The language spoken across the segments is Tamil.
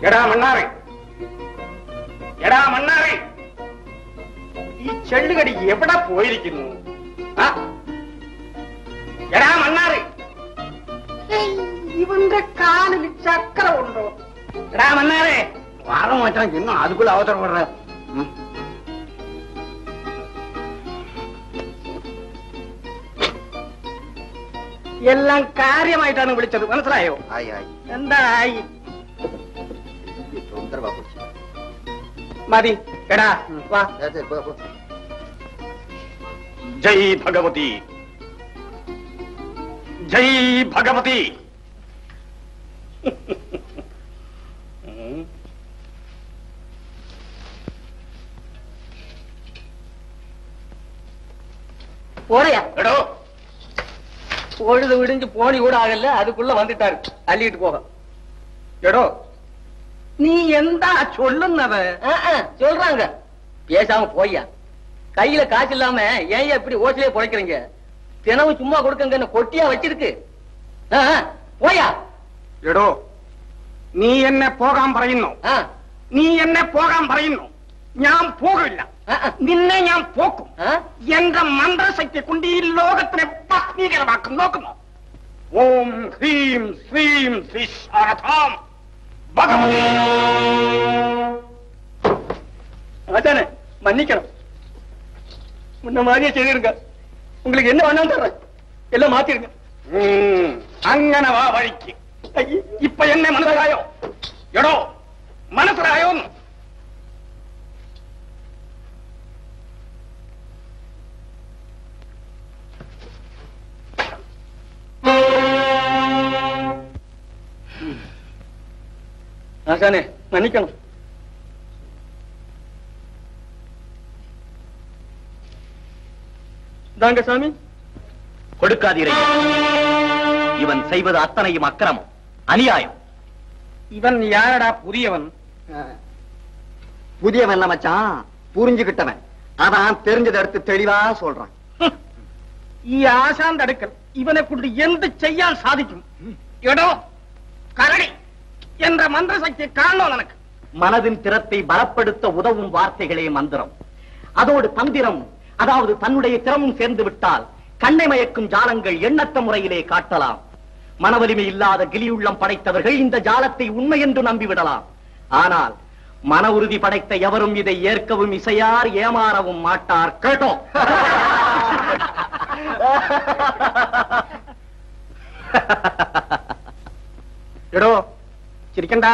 എടാ മണ്ണാറെ, എടാ മണ്ണാറെ, ഈ ചെള്ളുകടി എവിടെ പോയിരിക്കുന്നു? എടാ മണ്ണാറെ, ഇവന്റെ കാലിൽ ചക്ര ഉണ്ടോ? എടാ മണ്ണാറെ, വാറ മാറ്റാൻ ഇന്നും അതുക്കുള്ള അവസരപ്പെടുற. എല്ലാം കാര്യമായിട്ടാണ് വിളിച്ചത്, മനസ്സിലായോ? എന്താ ആയി? മതി, എടാ വാ. ജയ് ഭഗവതി, ജയ് ഭഗവതി. போறையா? எடோ பொழுது விடிஞ்சு போனி கூட ஆகல, அதுக்குள்ள வந்துட்டாரு அள்ளிட்டு போக. எடோ நீ எந்த சொல்லுன்னவ? சொல்றாங்க, பேசாம போய்யா. கையில காசு இல்லாம ஏன் இப்படி ஓசிலே பொழைக்கிறீங்க? தினமும் சும்மா கொடுக்கங்க, கொட்டியா வச்சிருக்கு. போயா. എടോ നീ എന്നെ പോകാൻ പറയുന്നു, നീ എന്നെ പോകാൻ പറയുന്നു. ഞാൻ പോകില്ല, നിന്നെ ഞാൻ പോക്കും. എന്റെ മന്ത്രശക്തി കൊണ്ട് ഈ ലോകത്തിനെ ഭസ്മീകരമാക്കും. നോക്കുന്നു. ഓം ഹ്രീം ശ്രീം ശ്രീശാരഥാം ഭഗവതി. ஆச்சானே மன்னிக்கணும், முன்ன மாதிரியே செய்திருங்க. உங்களுக்கு என்ன வேணாலும் தர்றேன், எல்லாம் மாத்திருங்க. അങ്ങനെ വാ വഴിക്ക്. ഇപ്പൊ എന്നെ മനസ്സിലായോ? എടോ മനസ്സിലായോന്ന്? ஆசானே மன்னிக்கணும். தாங்க சாமி. கொடுக்காதீரை. இவன் செய்வது அத்தனையும் அக்கிரமம், அநியாயம். இவன் யாரடா புதியவன்? புதியவன் இல்ல மச்சான், புரிஞ்சுகிட்டவன். அதான் தெரிஞ்சதை எடுத்து தெளிவா சொல்றான். ഈ ആശാന്റെ അടുക്കൽ ഇവനെ കൊണ്ട് എന്ത് ചെയ്യാൻ സാധിക്കും? എടോ കരടി, என்ற மந்திர சக்தி காரணம் எனக்கு. மனதின் திறத்தை பலப்படுத்த உதவும் வார்த்தைகளே மந்திரம். அதோடு தந்திரம், அதாவது தன்னுடைய திறமும் சேர்ந்து விட்டால் கண்ணை மயக்கும் ஜாலங்கள் எண்ணற்ற முறையிலே காட்டலாம். மனவலிமை இல்லாத கிளியுள்ளம் படைத்தவர்கள் இந்த ஜாலத்தை உண்மை என்று நம்பிவிடலாம். ஆனால் மன உறுதி படைத்த எவரும் இதை ஏற்கவும் இசையார், ஏமாறவும் மாட்டார். கேட்டோம். എടോ ചിരിക്കണ്ട,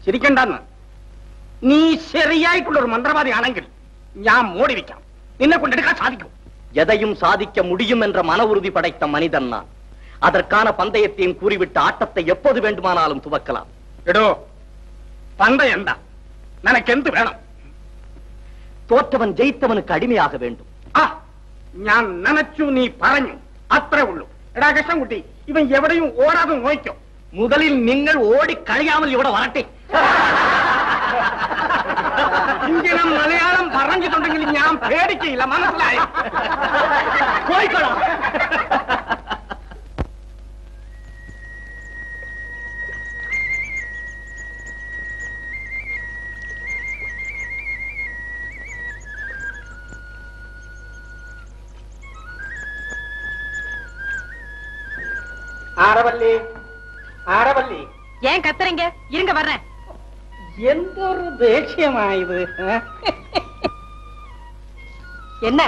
ചിരിക്കണ്ടെന്ന്. നീ ശരിയായിട്ടുള്ള ഒരു മന്ത്രവാദി ആണെങ്കിൽ ഞാൻ മോടി വയ്ക്കാം, നിന്നെ കൊണ്ടെടുക്കാൻ സാധിക്കും. எதையும் சாதிக்க முடியும் என்ற மன உறுதி படைத்த மனிதன் நான். அதற்கான பந்தயத்தையும் கூறிவிட்டு ஆட்டத்தை எப்போது வேண்டுமானாலும் துவக்கலாம். എടോ பந்தயம் എന്താ? നിനക്ക് എന്ത് വേണം? தோற்றவன் ஜெயித்தவனுக்கு அடிமையாக வேண்டும். ഞാൻ നനച്ചു, നീ പറഞ്ഞു, അത്രേ ഉള്ളൂ. എടാ കൃഷ്ണൻകുട്ടി, ഇവൻ എവിടെയും ഓടാതെ നോക്കോ. முதலில் நீங்கள் ஓடி கழியாமல் இவட வரட்டே. ഇങ്ങനെ മലയാളം പറഞ്ഞിട്ടുണ്ടെങ്കിൽ ഞാൻ പേടിക്കില്ല, മനസ്സിലായി? പോയിക്കോളാം. ஆரவல்லி, ஆரவல்லி. ஏன் கத்துறீங்க? இருங்க வர்றேன். எந்த ஒரு தேசியமா இது? என்ன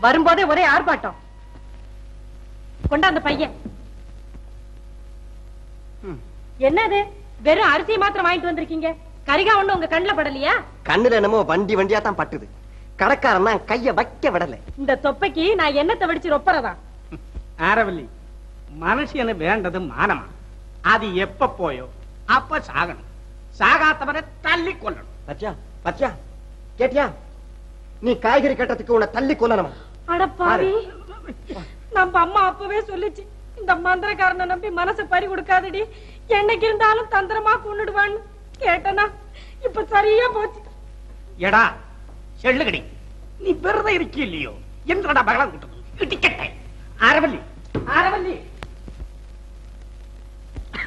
வரும்போதே ஒரே ஆர்ப்பாட்டம். கொண்டாந்த பையன் என்னது? வெறும் அரிசி மாத்திரம் வாங்கிட்டு வந்திருக்கீங்க. கரிகா ஒண்ணு உங்க கண்ணுல படலையா? கண்ணுல என்னமோ வண்டி வண்டியா தான் பட்டுது. கடைக்காரன் கைய வைக்க விடல. இந்த தொப்பைக்கு நான் என்னத்தை வெடிச்சு ரொப்பறதா? ஆரவல்லி, மனுஷனு வேண்டது மானமா? அது எப்ப போயோ அப்ப சாகணும். சாகாத்தவரை தள்ளி கொள்ளணும். பச்சா பச்சா கேட்டியா? நீ காய்கறி கட்டத்துக்கு உன்னை தள்ளி கொல்லணுமா? அடப்பாவி, நம்ம அம்மா அப்பவே சொல்லிச்சு, இந்த மந்திரக்காரனை நம்பி மனசை பறி கொடுக்காதடி, என்னைக்கு இருந்தாலும் தந்திரமா கொண்டுடுவான்னு. கேட்டனா இப்ப சரியா போச்சு. எடா செள்ளுகடி, நீ விரத இருக்கி இல்லையோ? எந்தடா பகலாம் கிட்டே. ஆரவல்லி, ஆரவல்லி.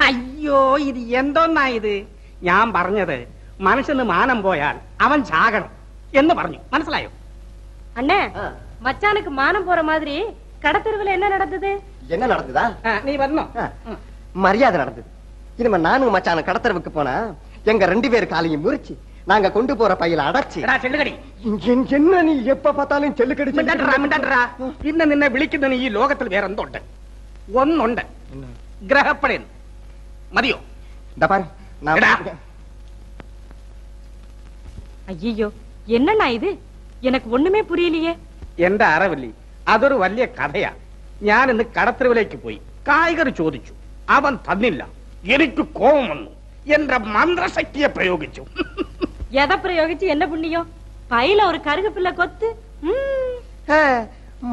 ஐயோ, இது எந்தோன்னா இது? ഞാൻ പറഞ്ഞത് മനുഷ്യന് മാനം പോയാൽ അവൻ ചാകണം എന്ന് പറഞ്ഞു. മനസ്സിലായോ? அண்ணே, மச்சானுக்கு மானம் போற மாதிரி கடத்தெருவுல என்ன நடந்தது? என்ன நடந்ததா? நீ வரணும். மரியாதை நடந்தது. இனிமே நானும் மச்சான கடத்தரவுக்கு போனா எங்க 2 பேர் காலையும் முறிச்சு நாங்க கொண்டு போற பையில அடைச்சு. ചെല്ലുകടി. என்ன நீ எப்ப பார்த்தாலும் ചെല്ലുകടി പിന്നെ നിന്നെ വിളിക്കുന്ന ഈ ലോകത്തിൽ വേറെ എന്തുണ്ട്? ഒന്നുണ്ട്, ഗ്രഹപ്പഴൻ. മതിയോ? ஐயோ, என்னண்ணா இது? எனக்கு ஒண்ணுமே புரியலையே. എന്റെ അറിവില്ലേ, അതൊരു വലിയ കഥയാ. ഞാൻ ഇന്ന് കടത്തെരുവിലേക്ക് പോയി കായ്കറി ചോദിച്ചു, അവൻ തന്നില്ല. എനിക്ക് കോപം വന്നു, എന്റെ മന്ത്രശക്തിയെ പ്രയോഗിച്ചു. எதை பிரயோகிச்சு என்ன புண்ணியம்? பையில ஒரு கருகு பிள்ளை கொத்து.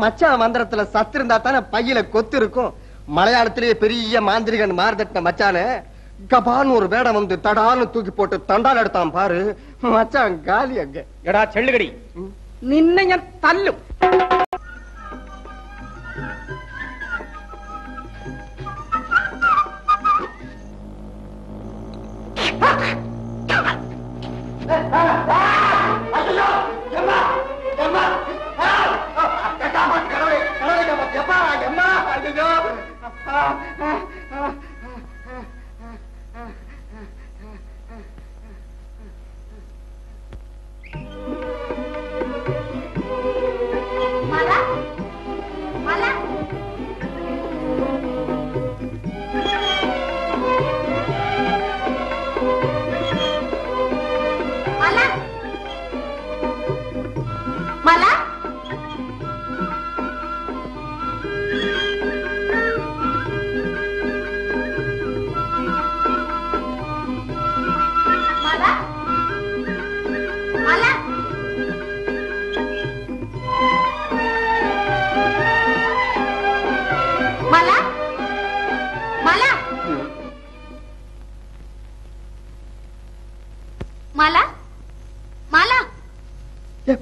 மச்சான் மந்திரத்துல சத்து இருந்தா தானே பையில கொத்து இருக்கும். மலையாளத்திலேயே பெரிய மாந்திரிகன் மார்தட்ட மச்சான கபான்னு ஒரு வேடம் வந்து தடான்னு தூக்கி போட்டு தண்டால் எடுத்தான் பாரு. மச்சான் காலி அங்க. എടാ ചെള്ളുകടി, നിന്നെ ഞാൻ തല്ലും.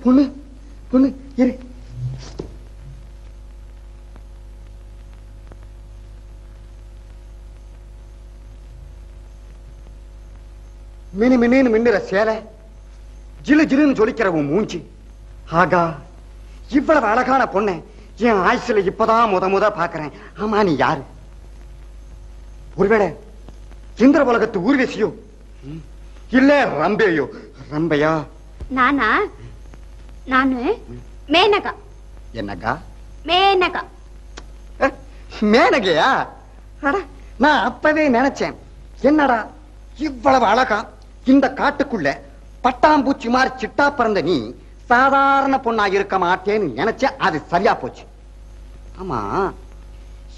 பொண்ணு பொண்ணு இரு. மினு மின்னு மின்னுற சேலை, ஜிலு ஜிலுன்னு ஜொலிக்கிற உன் மூஞ்சி. ஆகா, இவ்வளவு அழகான பொண்ணை என் ஆயுசுல இப்பதான் முத பாக்குறேன். ஆமா, நீ யாரு? ஒருவேளை இந்திர உலகத்து ஊர்வசியோ இல்ல ரம்பையோ? ரம்பையா? நானா? நானு மேனகா. என்னக்கா? மேனகா. மேனகையா? நான் அப்பவே நினைச்சேன், என்னடா இவ்வளவு அழகா இந்த காட்டுக்குள்ள பட்டாம்பூச்சி மாதிரி சிட்டா பிறந்த நீ சாதாரண பொண்ணா இருக்க மாட்டேன்னு நினைச்சேன். அது சரியா போச்சு. ஆமா,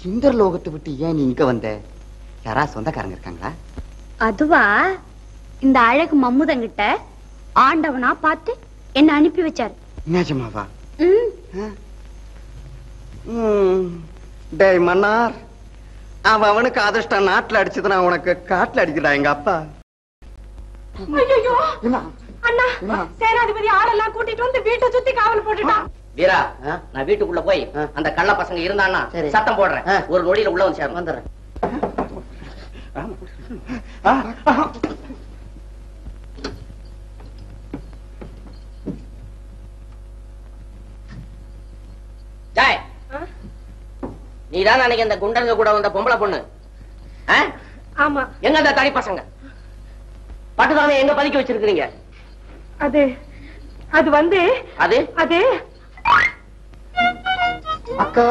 இந்திரலோகத்தை விட்டு ஏன் நீ இங்க வந்த? யாரா சொந்தக்காரங்க இருக்காங்களா? அதுவா, இந்த அழகு மம்முதங்கிட்ட ஆண்டவனா பார்த்து என்ன அனுப்பி வச்சாரு. நிஜமாவா? டேய் மன்னார், அவனுக்கு அதிர்ஷ்டம் நாட்டுல அடிச்சதுன்னா உனக்கு காட்டுல அடிக்கிறா எங்க அப்பா. ஐயோ அண்ணா, சேனாதிபதி ஆளெல்லாம் கூட்டிட்டு வந்து வீட்டை சுத்தி காவல் போட்டுட்டான். வீரா, நான் வீட்டுக்குள்ள போய் அந்த கள்ள பசங்க இருந்தான்னா சத்தம் போடுறேன். ஒரு நொடியில உள்ள வந்து சேரும். வந்துடுறேன். ஜாய், நீதான் அன்னைக்கு அந்த குண்டங்க கூட வந்த பொம்பளை பொண்ணு? ஆமா. எங்க அந்த தனி பசங்க? பட்டுதானே எங்க பதுக்கி வச்சிருக்கீங்க? அது வந்து அது அக்கா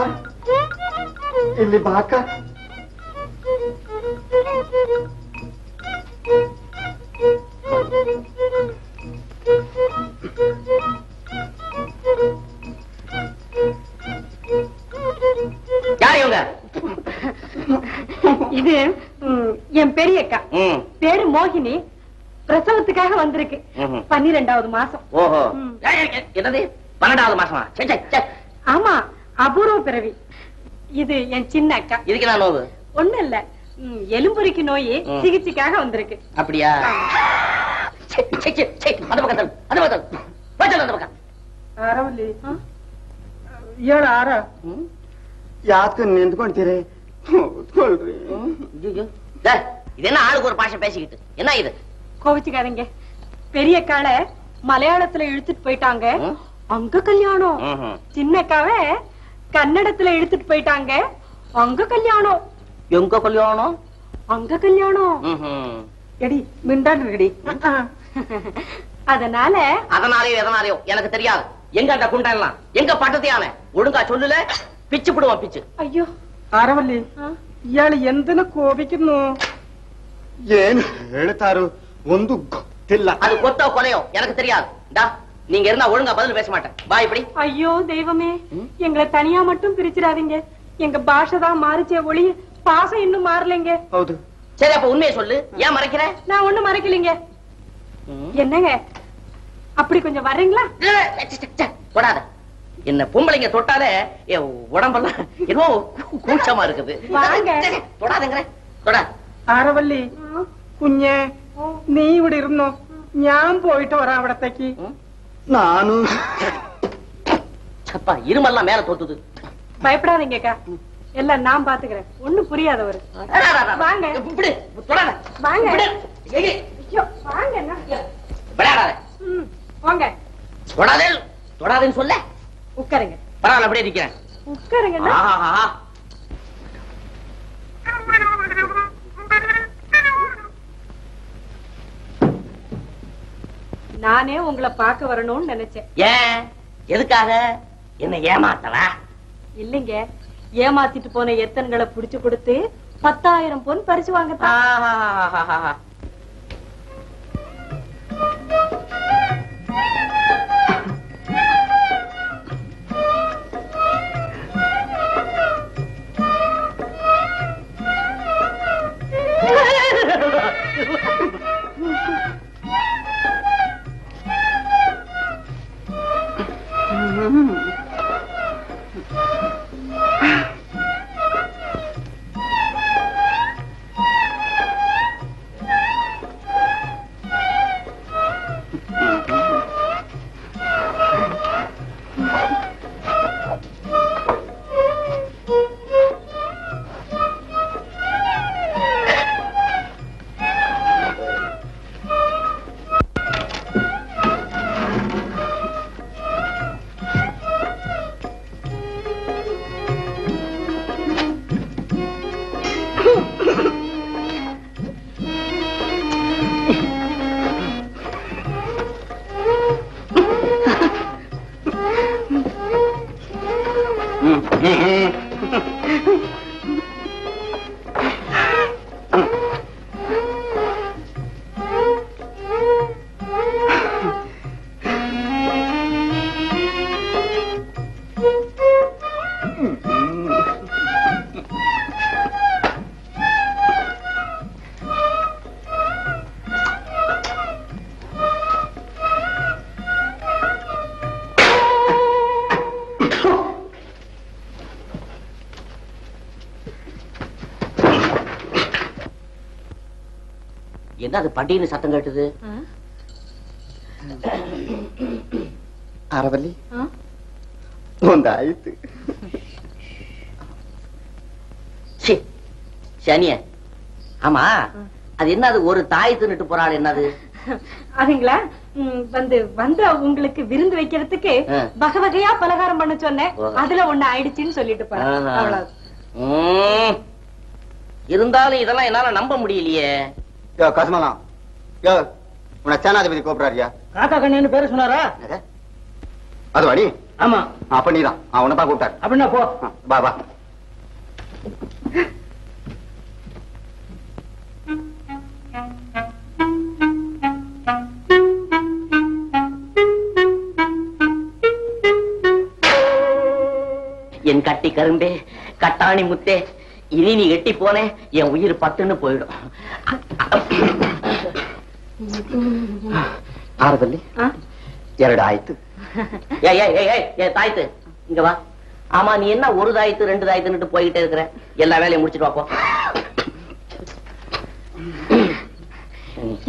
இல்ல பாக்கா. யார் இவங்க? இது என் பெரிய அக்கா, பேரு மோகினி. பிரசவத்துக்காக வந்திருக்கு. 12வது மாசம். ஓஹோ, என்னது 12வது மாசமா? ஆமா, அபூர்வ பிறவி. இது என் சின்ன அக்கா. இதுக்கு நான் நோவு ஒண்ணு இல்ல, எலும்புரிக்கு நோய் சிகிச்சைக்காக வந்திருக்கு. அப்படியா? அந்த பக்கத்தில் அந்த பக்கத்தில் அந்த பக்கம். ಅರವಲ್ಲಿ 7 6 ಯಾಕೆ ನಿಂತ್ಕೊಂತೀರಿ? இது என்ன ஆளுக்கு ஒரு பாஷை பேசிக்கிட்டு? என்ன இது? கோவிச்சுக்காதீங்க. பெரிய காலை மலையாளத்துல இழுத்துட்டு போயிட்டாங்க, அங்க கல்யாணம். சின்னக்காவை கன்னடத்துல இழுத்துட்டு போயிட்டாங்க, அங்க கல்யாணம். எங்க கல்யாணம்? அங்க கல்யாணம். Eddy மிண்டான் ready. அதனாலயோ எனக்கு தெரியாது. எங்க அந்த குண்டெல்லாம் எங்க பட்டத்தையான ஒழுங்கா சொல்லுல, பிச்சு பிடுவோம் பிச்சு. ஐயோ ಅರವಲ್ಲಿ ಇಯಾಳು ಎಂದನ ಕೋಪಿക്കുന്നു ಏನು ಹೇಳ್ತಾರು ಒಂದು ಗೊತ್ತಿಲ್ಲ. அது கொத்தோ கொலையோ எனக்கு தெரியாது. நீங்க இருந்தா ஒழுங்கா பதில் பேச மாட்டேன். வா இப்படி. ஐயோ தெய்வமே, எங்களை தனியா மட்டும் பிரிச்சிடாதீங்க. எங்க பாஷை தான் மாறிச்சே ஒளி, பாசம் இன்னும் மாறலைங்க. ಹೌದು. சரி அப்ப உண்மையை சொல்லு, ஏன் மறைக்கிற? நான் ஒண்ணும் மறைக்கலீங்க. என்னங்க அப்படி கொஞ்சம் வர்றீங்களா? தொடாத. என்ன பொம்பளைங்க தொட்டாலே உடம்பெல்லாம் ஏதோ கூச்சமா இருக்குது. தொடாதங்கிற தொட. അരവല്ലി കുഞ്ഞെ നീ ഇവിടെ ഇരുന്നോ, ഞാൻ പോയിട്ട് വരാം അവിടത്തേക്ക്. ನಾನು சப்பா இருமெல்லாம் மேல தொத்துது. பயப்படாதீங்கக்கா, எல்லாம் நான் பாத்துக்கிறேன். ஒண்ணும் புரியாதவர். வாங்க தொடாத. வாங்க வாங்க. வாங்க. வாங்க. தொடாதே தொடாதேன்னு சொல்ல. உட்காருங்க. பரவாயில்ல அப்படியே நிக்கிறேன். உட்காருங்க. நானே உங்களை பார்க்க வரணும்னு நினைச்சேன். ஏன் எதுக்காக? என்ன ஏமாத்தவா? இல்லைங்க, ஏமாத்திட்டு போன எத்தன்களை புடிச்சு கொடுத்து 10,000 பொன் பரிசு வாங்கத்தான். அது பட்டின்னு சத்தம் கேட்டது. ಅರವಲ್ಲಿ ಒಂದಾಯ್ತು. சனிய ஆமா, அது என்னது ஒரு தாய் தின்னுட்டு போறாள்? என்னது அதுங்களா? வந்து உங்களுக்கு விருந்து வைக்கிறதுக்கு வகை வகையா பலகாரம் பண்ண சொன்னேன், அதுல ஒண்ணு ஆயிடுச்சுன்னு சொல்லிட்டு போறேன். இருந்தாலும் இதெல்லாம் என்னால நம்ப முடியலையே. கஸ்மலா, உன சேனாதிபதி கூப்பிடுறாரியா? காக்கா கண்ணு பேரு சொன்னாரா? அது வாடி. ஆமா, அப்ப நீதான் அவனை பா கூப்பிட்டாரு. அப்படின்னா போ. பா பா. என் கட்டி கரும்பே, கட்டாணி முத்தே, இனி நீ எட்டி போனே என் உயிர் பட்டுன்னு போயிடும். ಆರದಲ್ಲಿ 2 ಆಯ್ತು. தாய்த்து இங்க வா. ஆமா, நீ என்ன ஒரு தாய்த்து 2 தாய்த்துன்னு போய்கிட்டே இருக்கிற? எல்லா வேலையும் முடிச்சிட்டு வாப்போ.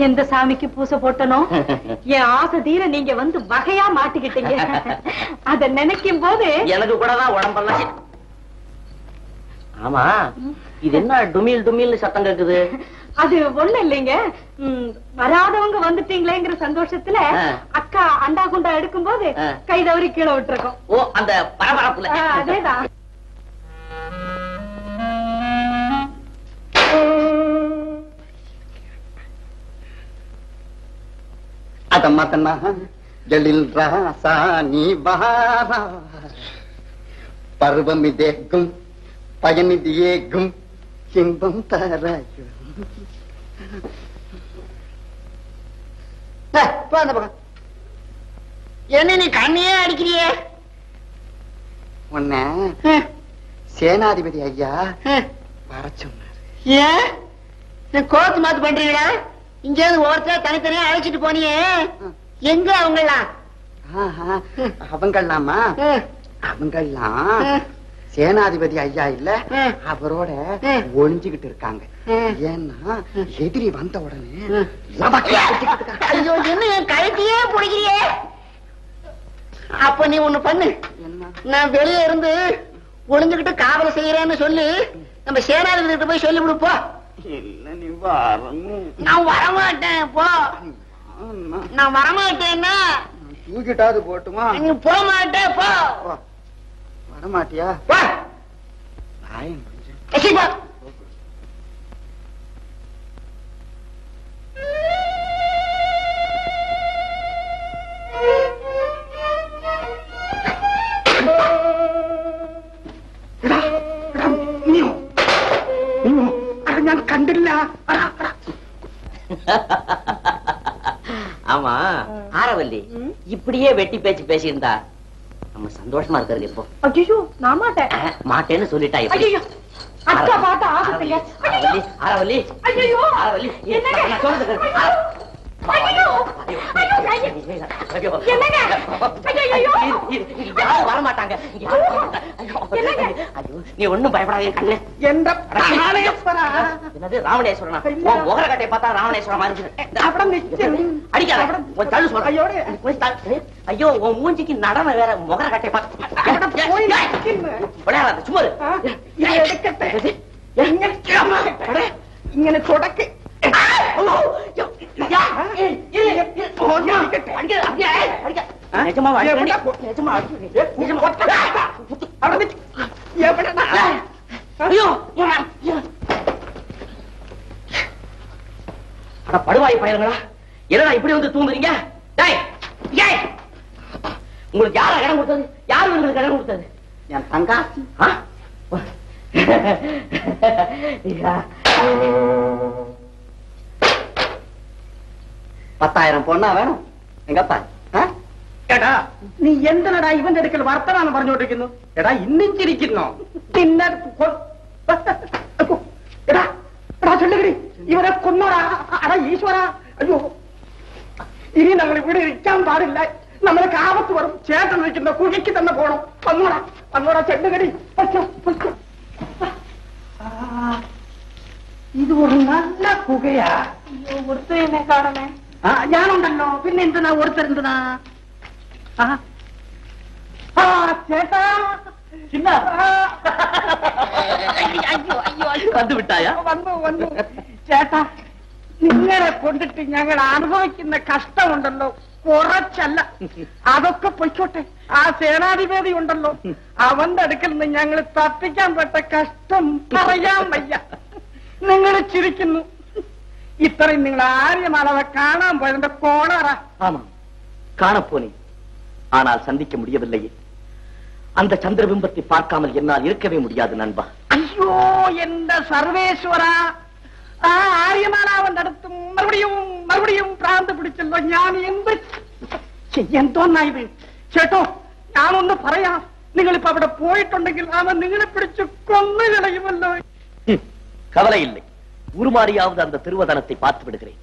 எந்த சாமிக்கு பூசை போட்டனோ என் ஆசை தீர நீங்க வந்து வகையா மாட்டிக்கிட்டீங்க. அத நினைக்கும் போது எனக்கு கூட தான் உடம்பெல்லாம். ஆமா, இது என்ன டுமில் டுமில் சத்தம் கேக்குது? அது ஒண்ணு இல்லைங்க. வராதவங்க வந்துட்டீங்களேங்கிற சந்தோஷத்துல அக்கா அண்டா குண்டா எடுக்கும் போது கை தவறி கீழே விட்டுருக்கோம். ஓ, அந்த பரபரப்புல. அதேதான். அதம்மா தன்னா ஜலில் ராசா நீ வாரா பருவம் இதேக்கும் பயனிது ஏக்கும் இன்பம் தராயும். என்ன நீ கண்ணையே அடிக்கிறியே? உன்ன சேனாதிபதி ஐயா வர சொன்னார். ஏன் கோத்து மாத்து பண்றீங்களா? இங்க ஒவ்வொருத்தர் தனித்தனியா அழைச்சிட்டு போனியே, எங்க அவங்கலாம்? அவங்களாமா அவங்கெல்லாம் சேனாதிபதி ஐயா இல்ல, அவரோட ஒளிஞ்சுகிட்டு இருக்காங்க. ஏன்னா எதிரி வந்த உடனே ஐயோ, என்ன என் கழுத்தையே பிடிக்கிறியே? அப்ப நீ ஒண்ணு பண்ணு, நான் வெளியே இருந்து ஒளிஞ்சுகிட்டு காவலை செய்யறேன்னு சொல்லி நம்ம சேனாதிபதி கிட்ட போய் சொல்லி கொடுப்போ. இல்ல நீ வரணும். நான் வரமாட்டேன். போ. நான் வரமாட்டேன்னா தூக்கிட்டாது போட்டுமா? நீ போக மாட்டேன். போ. வரமாட்டியா? போ. ഞാൻ കണ്ടില്ല. ஆமா ஆரவல்லி, இப்படியே வெட்டி பேச்சு பேசியிருந்தா நம்ம சந்தோஷமா இருக்கிறது எப்போ? ஐயோ, நான் மாட்டேன். மாட்டேன்னு சொல்லிட்டா ஐயோ, அக்கா பாட்ட ஆசைங்க. ஆரவல்லி, ஐயோ, ஆரவல்லி, என்னங்க? நான் சொல்றது யாரும் வரமாட்டாங்க. நீ ஒண்ணும் பயப்படாதே கண்ணு. என்னது ராவணேஸ்வரனா? முகர கட்டை பார்த்தா ராவணேஸ்வரம் அடிக்காத. ஐயோ, உன் மூஞ்சிக்கு நடன வேற. முகர கட்டை பார்த்தா விளையாடாத, சும்மா ഇങ്ങനെ തുടക്ക്. படுவாய் பயிலுங்களா, என்னடா இப்படி வந்து தூங்குறீங்க? உங்களுக்கு யாரா இடம் கொடுத்தது? யாரு உங்களுக்கு இடம் கொடுத்தது? என் தங்காசி. 10,000 பொண்ணா வேணும் എങ്ങപ്പാ? എടാ, നീ എന്തിനടാ ഇവന്റെ അടുക്കൽ വർത്തമാനം പറഞ്ഞോണ്ടിരിക്കുന്നു? എടാ, ഇന്നും ചിരിക്കുന്നോ? പിന്നെ എടാ എടാ ചൊല്ലുകടി, ഇവരെ കൊന്നോടാ. അടാ ഈശ്വര, അയ്യോ, ഇനി നമ്മൾ ഇവിടെ ഇരിക്കാൻ പാടില്ല. നമ്മൾക്ക് ആപത്ത് വരും. ചേട്ടൻ നിൽക്കുന്ന കുഴിക്ക് തന്നെ പോണം. വന്നോടാ വന്നോടാ, ചെല്ലുകടി. ഇത് ഒരു നല്ല കുകയാ. ஒருத்தனை காணமே. ഞാനുണ്ടല്ലോ, പിന്നെ എന്തിനാ ഓർത്തിരുന്നതാ? ചേട്ടാ, வந்து விட்டாயா? വന്നു ചേട്ടാ, നിങ്ങളെ കൊണ്ടിട്ട് ഞങ്ങൾ അനുഭവിക്കുന്ന കഷ്ടമുണ്ടല്ലോ, കുറച്ചല്ല. അതൊക്കെ പൊയ്ക്കോട്ടെ. ആ സേനാധിപതി ഉണ്ടല്ലോ, അവന്റെ അടുക്കൽ നിന്ന് ഞങ്ങൾ തപ്പിക്കാൻ പെട്ട കഷ്ടം പറയാൻ വയ്യ. നിങ്ങൾ ചിരിക്കുന്നു. ഇത്രയും നിങ്ങൾ ആര്യമാലവ കാണാൻ പോയതിന്റെ കോണറ. ஆமா, காணப்போனேன். ஆனால் சந்திக்க முடியவில்லையே. அந்த சந்திரபிம்பத்தை பார்க்காமல் என்னால் இருக்கவே முடியாது நண்பா. ஐயோ, எந்த சர்வேஸ்வரா, ആര്യമാലാവന്റെ അടുത്ത് മറുപടിയും ഭ്രാന്ത് പിടിച്ചല്ലോ. ഞാൻ എന്ത് ചെയ്യാൻ തോന്നായത്? ചേട്ടോ, ഞാനൊന്ന് പറയാം. നിങ്ങളിപ്പോ അവിടെ പോയിട്ടുണ്ടെങ്കിൽ അവൻ നിങ്ങളെ പിടിച്ച് കൊന്നു കളയുമല്ലോ. கவலை இல்லை, உருமாறியாவது அந்த திருவதனத்தை பார்த்து விடுகிறேன்.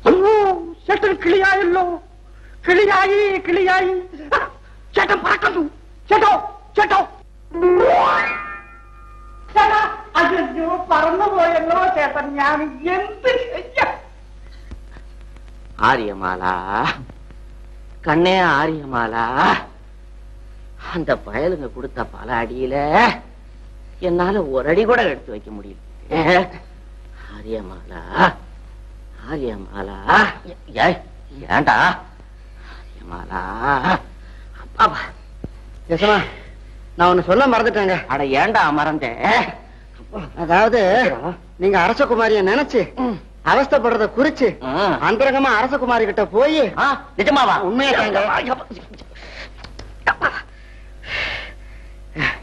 അയ്യോ, ചേട്ടൻ കിളിയായല്ലോ. കിളിയായി. ചേട്ടൻ പറക്കുന്നു. ചേട്ടോ ചേട്ടാ, അയ്യോ, പറന്നുപോയല്ലോ ചേട്ടൻ. ഞാൻ എന്ത് ചെയ്യാം? ஆரியமாலா, கண்ணே ஆரியமாலா, அந்த பயலுங்க கொடுத்த பல அடியில என்னால ஒரு அடி கூட எடுத்து வைக்க முடியல. ஆரியமாலா ஆரியமாலா ஏண்டா ஆரியமாலா அப்பா யசமா நான் ஒண்ணு சொல்ல மறந்துட்டேங்க. அட ஏண்டா மறந்த? அதாவது நீங்க அரசகுமாரிய நினைச்சு அவஸ்தைப்படுறத குறிச்சு அந்தரங்கமா அரசகுமாரி கிட்ட போய் நிஜமாவா? உண்மையாங்க.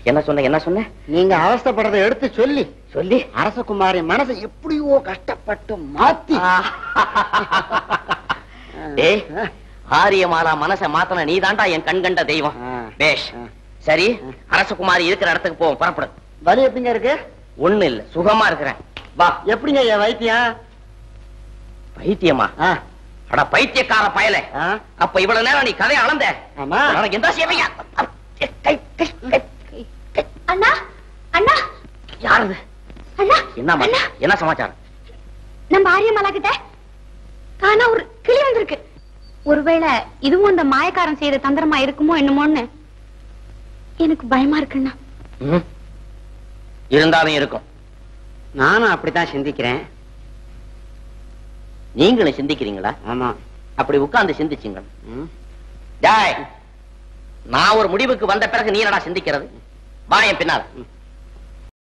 என்ன சொன்ன? நீங்க அவஸ்தைப்படுறத எடுத்து சொல்லி அரசகுமாரி மனசை எப்படியோ கஷ்டப்பட்டு மாத்தி ஆரியமாலா மனசை மாத்தன நீ தாண்டா என் கண் கண்ட தெய்வம். பேஷ் சரி, அரசகுமாரி இருக்கிற இடத்துக்கு போவோம், புறப்படு. வலி எப்படிங்க இருக்கு? ஒண்ணு இல்ல, சுகமா இருக்கிறேன். வா. எப்படிங்க என் வைத்தியம்? பைத்தியமா? அட பைத்தியக்கார பயல, அப்ப இவ்வளவு நேரம் நீ கதையை அளந்த? ஆமா. எனக்கு எந்த சேவையா? அண்ணா அண்ணா யாரு? அண்ணா என்ன என்ன சமாச்சாரம்? நம்ம ஆரியமாலா கிட்ட காணா ஒரு கிளி வந்திருக்கு. ஒருவேளை இதுவும் அந்த மாயக்காரன் செய்த தந்திரமா இருக்குமோ என்னமோன்னு எனக்கு பயமா இருக்குண்ணா. இருந்தாலும் இருக்கும். நானும் அப்படித்தான் சிந்திக்கிறேன். நீங்களும் சிந்திக்கிறீங்களா? ஆமா. அப்படி உட்கார்ந்து சிந்திச்சுங்க. நான் ஒரு முடிவுக்கு வந்த பிறகு நீ என்னடா சிந்திக்கிறது? வா என் பின்னால.